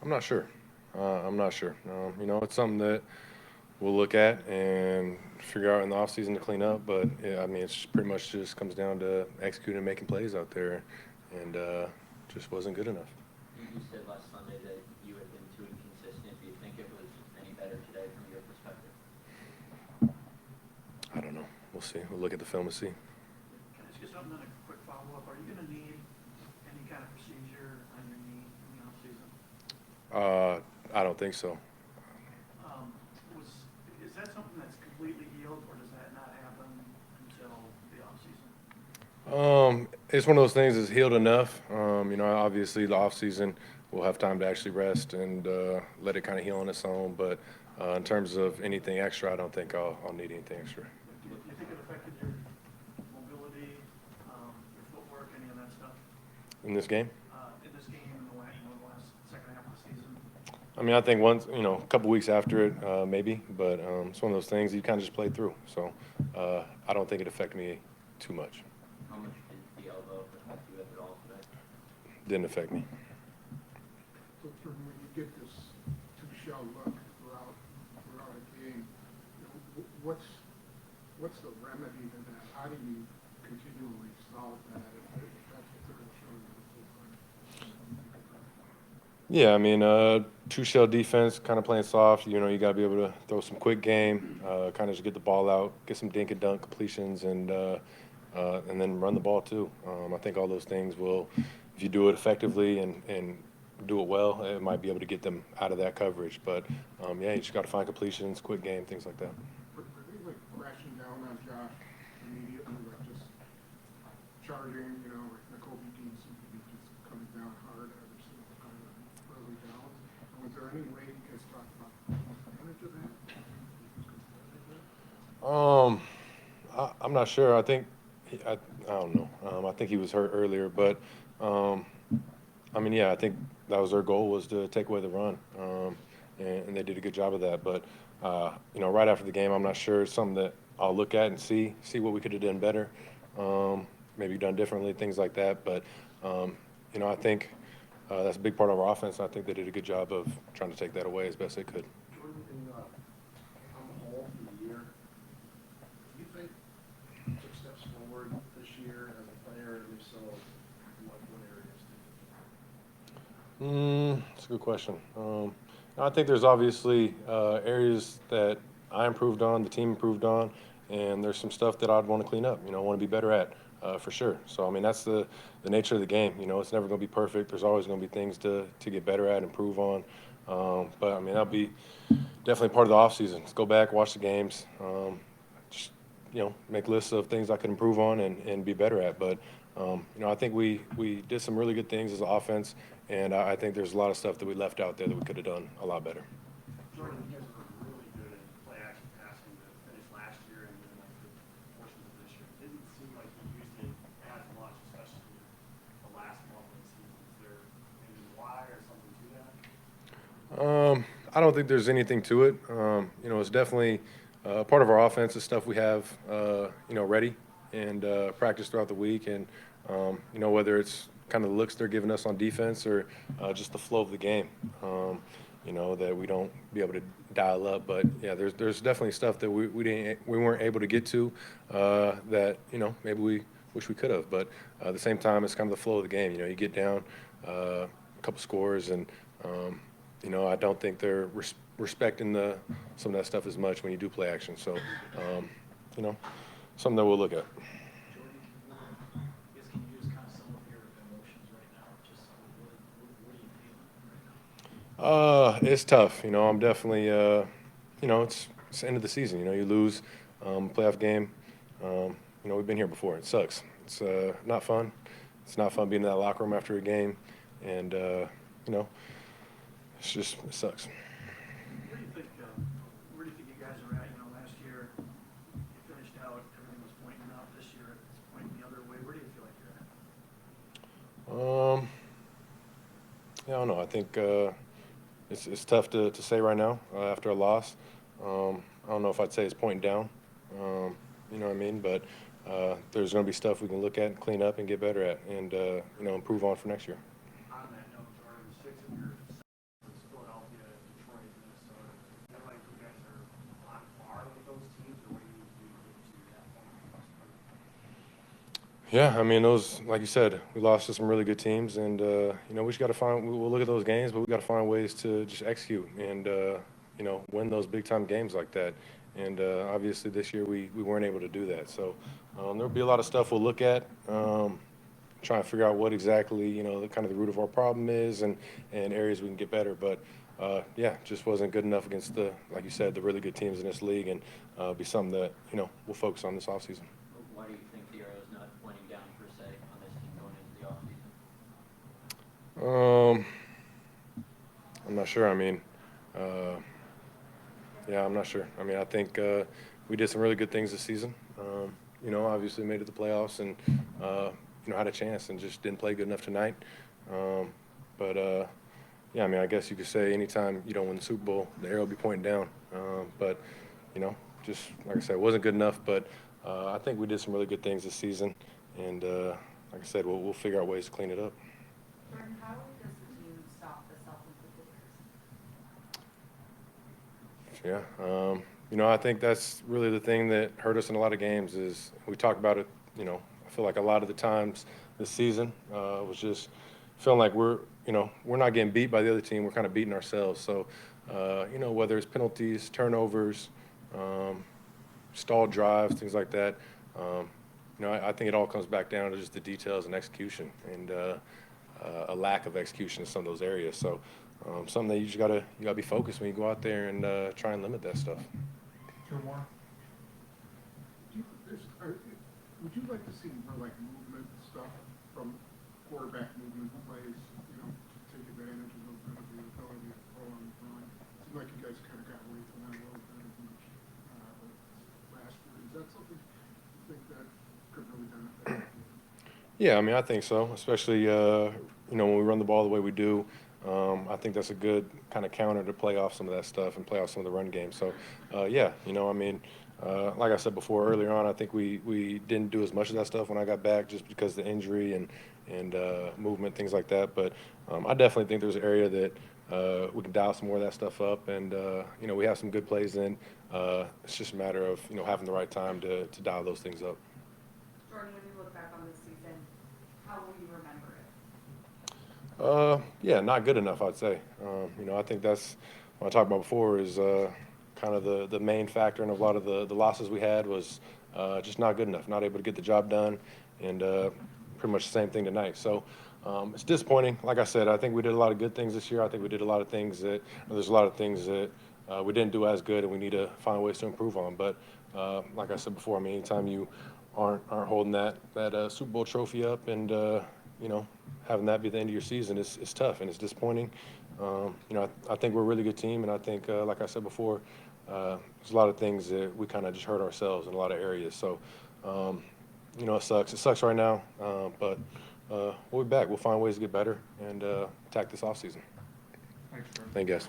I'm not sure. I'm not sure. It's something that we'll look at and figure out in the offseason to clean up. But yeah, I mean, it's pretty much just comes down to executing and making plays out there, and just wasn't good enough. You said last Sunday that you had been too inconsistent. Do you think it was any better today from your perspective? I don't know. We'll see. We'll look at the film and see. Can I ask you something, a quick follow-up? Are you going to need any kind of procedure on your knee in the offseason? I don't think so. Um, was, is that something that's completely healed, or does that not happen until the offseason? It's one of those things that's healed enough. Obviously the off season we'll have time to actually rest and let it kind of heal on its own. But in terms of anything extra, I don't think I'll need anything extra Do you think it affected your mobility, your footwork, any of that stuff? in this game. In this game, in the last second half of the season? I mean, I think once, a couple weeks after it, maybe, but it's one of those things you kind of just play through. So I don't think it affected me too much. How much did the elbow affect you, if at all, today? Didn't affect me. So Jordan, when you get this two-shell look throughout a game, what's the remedy to that? How do you continually solve that if that's what they're going to show you the full time? Yeah, I mean, two-shell defense, kind of playing soft. You got to be able to throw some quick game, kind of just get the ball out, get some dink and dunk completions, and then run the ball too. I think all those things will, if you do it effectively and do it well, it might be able to get them out of that coverage. But yeah, you just got to find completions, quick game, things like that. Were they like crashing down on Josh immediately, like just charging, like Nakobe Dean seemed to be just coming down hard every single time early downs? And was there any way you guys talked about advantage of that? I'm not sure. I don't know. I think he was hurt earlier, but um, I mean, yeah, I think that was their goal was to take away the run, and they did a good job of that. But right after the game, I'm not sure. It's something that I'll look at and see what we could have done better, maybe done differently, things like that. But I think that's a big part of our offense. I think they did a good job of trying to take that away as best they could. Jordan, on the whole for the year, do you think you took steps forward this year as a player, and if so, what areas did you? That's a good question. I think there's obviously areas that I improved on, the team improved on, and there's some stuff that I'd want to clean up. Want to be better at for sure. So I mean, that's the nature of the game. It's never going to be perfect. There's always going to be things to get better at, improve on. But I mean, that'll be definitely part of the off season. Let's go back, watch the games. Just make lists of things I could improve on and be better at. But I think we did some really good things as an offense, and I think there's a lot of stuff that we left out there that we could have done a lot better. Jordan, you guys were really good at play action passing to finish last year and then like the portions of this year. It didn't seem like you used it as much, especially the last month of the season. Is there maybe why or something to that? I don't think there's anything to it. It's definitely part of our offense is stuff we have, ready and practice throughout the week. And, whether it's kind of the looks they're giving us on defense or just the flow of the game, that we don't be able to dial up. But, yeah, there's definitely stuff that we weren't able to get to that, maybe we wish we could have. But at the same time, it's kind of the flow of the game. You get down a couple scores and I don't think they're respecting some of that stuff as much when you do play action. So, something that we'll look at. Jordan, you guys can use kind of some of your emotions right now. Just what are you feeling right now? It's tough. I'm definitely, it's the end of the season. You lose playoff game. We've been here before. It sucks. It's not fun. It's not fun being in that locker room after a game, and it sucks. Where do you think you guys are at? Last year you finished out, everything was pointing up. This year it's pointing the other way. Where do you feel like you're at? Yeah, I don't know. I think it's tough to say right now after a loss. I don't know if I'd say it's pointing down. You know what I mean? But there's going to be stuff we can look at and clean up and get better at and improve on for next year. On that note, Jordan, 6 of your 7 Yeah, I mean, those, like you said, we lost to some really good teams, and we just got to find. We'll look at those games, but we got to find ways to just execute and win those big time games like that. And obviously, this year we weren't able to do that. So there'll be a lot of stuff we'll look at, trying to figure out what exactly the kind of the root of our problem is, and areas we can get better. But yeah, just wasn't good enough against like you said, the really good teams in this league, and be something that we'll focus on this offseason. Why do you think the arrow's not pointing down per se on this team going into the offseason? I'm not sure. I mean, yeah, I'm not sure. I mean, I think we did some really good things this season. Obviously made it to the playoffs and had a chance and just didn't play good enough tonight. But yeah, I mean, I guess you could say anytime you don't win the Super Bowl, the arrow will be pointing down. But just like I said, it wasn't good enough. But I think we did some really good things this season, and like I said, we'll figure out ways to clean it up. Jordan, how does the team stop the self-inflicted Yeah, I think that's really the thing that hurt us in a lot of games is we talked about it, I feel like a lot of the times this season was just feeling like we're not getting beat by the other team, we're kind of beating ourselves. So, whether it's penalties, turnovers, stalled drives, things like that, I think it all comes back down to just the details and execution and a lack of execution in some of those areas. So, something that you just gotta be focused when you go out there and try and limit that stuff. Two more. Would you like to see more like movement stuff from quarterback movement plays, to take advantage of the ability to throw on the run? Seemed like you guys kind of got away from that a little bit as much last year. Is that something you think that could really benefit? Yeah, I mean, I think so, especially, when we run the ball the way we do. I think that's a good kind of counter to play off some of that stuff and play off some of the run game. So, yeah, I mean, like I said before earlier on, I think we didn't do as much of that stuff when I got back just because of the injury and movement, things like that. But I definitely think there's an area that we can dial some more of that stuff up. And, we have some good plays in. It's just a matter of, having the right time to dial those things up. Jordan, when you look back on this season, how will you remember it? Yeah, not good enough, I'd say. I think that's what I talked about before is kind of the main factor in a lot of the losses we had was just not good enough, not able to get the job done, and pretty much the same thing tonight. So it's disappointing. Like I said, I think we did a lot of good things this year. I think we did a lot of things there's a lot of things that we didn't do as good, and we need to find ways to improve on. But like I said before, I mean, anytime you aren't holding that Super Bowl trophy up and having that be the end of your season is tough and it's disappointing. I think we're a really good team, and I think, like I said before, there's a lot of things that we kind of just hurt ourselves in a lot of areas. So, it sucks. It sucks right now, but we'll be back. We'll find ways to get better and attack this offseason. Thanks, Jordan. Thank you, guys.